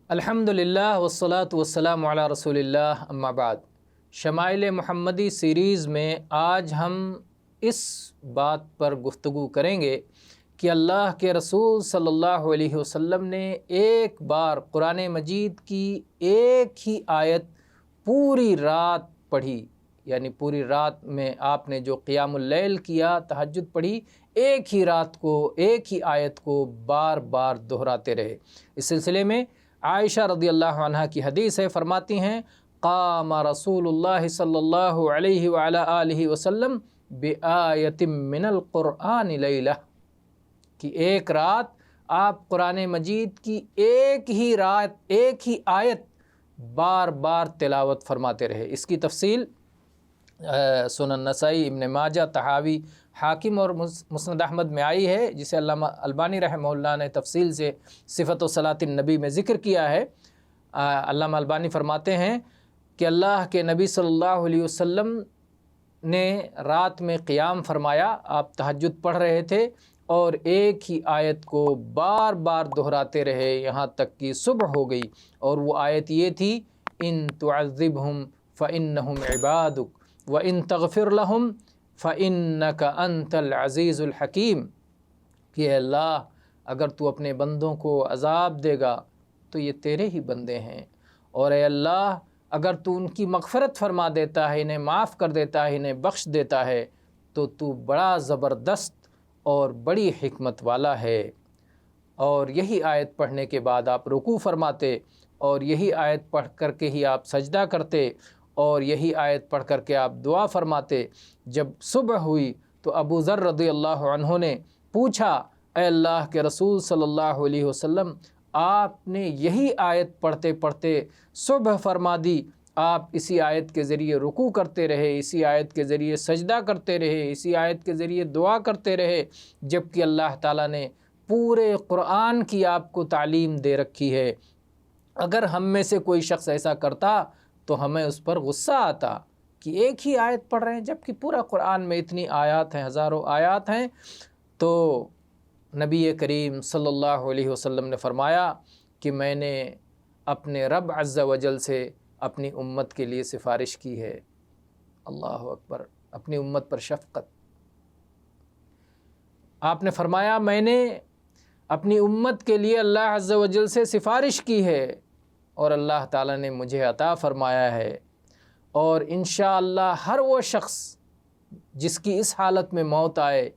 الحمدللہ والصلاة والسلام علی رسول اللہ اما بعد۔ شمائل محمدی سیریز میں آج ہم اس بات پر گفتگو کریں گے کہ اللہ کے رسول صلی اللہ علیہ وسلم نے ایک بار قرآن مجید کی ایک ہی آیت پوری رات پڑھی، یعنی پوری رات میں آپ نے جو قیام اللیل کیا، تہجد پڑھی، ایک ہی رات کو ایک ہی آیت کو بار بار دہراتے رہے۔ اس سلسلے میں عائشہ رضی اللہ عنہ کی حدیث ہے، فرماتی ہیں قام رسول اللہ صلی اللہ علیہ وعلی آلہ وسلم بآیت من القرآن لیلہ، کہ ایک رات آپ قرآن مجید کی ایک ہی آیت بار بار تلاوت فرماتے رہے۔ اس کی تفصیل سنن نسائی، ابن ماجہ، طحاوی، حاکم اور مسند احمد میں آئی ہے، جسے علامہ البانی رحمہ اللہ نے تفصیل سے صفت صلاۃ النبی میں ذکر کیا ہے۔ علامہ البانی فرماتے ہیں کہ اللہ کے نبی صلی اللہ علیہ وسلم نے رات میں قیام فرمایا، آپ تہجد پڑھ رہے تھے اور ایک ہی آیت کو بار بار دہراتے رہے یہاں تک کہ صبح ہو گئی، اور وہ آیت یہ تھی ان تعذبہم فإنہم عبادک وَإِن تَغْفِرْ لَهُمْ فَإِنَّكَ أَنْتَ الْعَزِيزُ الْحَكِيمُ، کہ اے اللہ اگر تو اپنے بندوں کو عذاب دے گا تو یہ تیرے ہی بندے ہیں، اور اے اللہ اگر تو ان کی مغفرت فرما دیتا ہے، انہیں معاف کر دیتا ہے، انہیں بخش دیتا ہے تو تو بڑا زبردست اور بڑی حکمت والا ہے۔ اور یہی آیت پڑھنے کے بعد آپ رکوع فرماتے، اور یہی آیت پڑھ کر کے ہی آپ سجدہ کرتے، اور یہی آیت پڑھ کر کے آپ دعا فرماتے۔ جب صبح ہوئی تو ابو ذر رضی اللہ عنہ نے پوچھا اے اللہ کے رسول صلی اللہ علیہ وسلم، آپ نے یہی آیت پڑھتے پڑھتے صبح فرما دی، آپ اسی آیت کے ذریعے رکوع کرتے رہے، اسی آیت کے ذریعے سجدہ کرتے رہے، اسی آیت کے ذریعے دعا کرتے رہے، جبکہ اللہ تعالیٰ نے پورے قرآن کی آپ کو تعلیم دے رکھی ہے۔ اگر ہم میں سے کوئی شخص ایسا کرتا تو ہمیں اس پر غصہ آتا کہ ایک ہی آیت پڑھ رہے ہیں، جبکہ پورا قرآن میں اتنی آیات ہیں، ہزاروں آیات ہیں۔ تو نبی کریم صلی اللہ علیہ وسلم نے فرمایا کہ میں نے اپنے رب عز و جل سے اپنی امت کے لیے سفارش کی ہے۔ اللہ اکبر، اپنی امت پر شفقت۔ آپ نے فرمایا میں نے اپنی امت کے لیے اللہ عز و جل سے سفارش کی ہے اور اللہ تعالیٰ نے مجھے عطا فرمایا ہے، اور انشاءاللہ ہر وہ شخص جس کی اس حالت میں موت آئے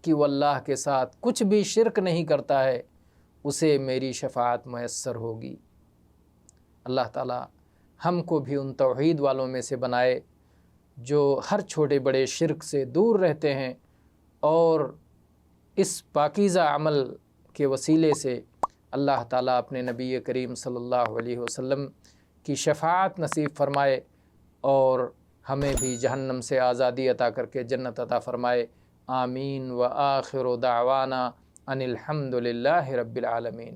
کہ وہ اللہ کے ساتھ کچھ بھی شرک نہیں کرتا ہے، اسے میری شفاعت میسر ہوگی۔ اللہ تعالیٰ ہم کو بھی ان توحید والوں میں سے بنائے جو ہر چھوٹے بڑے شرک سے دور رہتے ہیں، اور اس پاکیزہ عمل کے وسیلے سے اللہ تعالیٰ اپنے نبی کریم صلی اللہ علیہ وسلم کی شفاعت نصیب فرمائے، اور ہمیں بھی جہنم سے آزادی عطا کر کے جنت عطا فرمائے۔ آمین۔ وآخر دعوانا ان الحمد للہ رب العالمین۔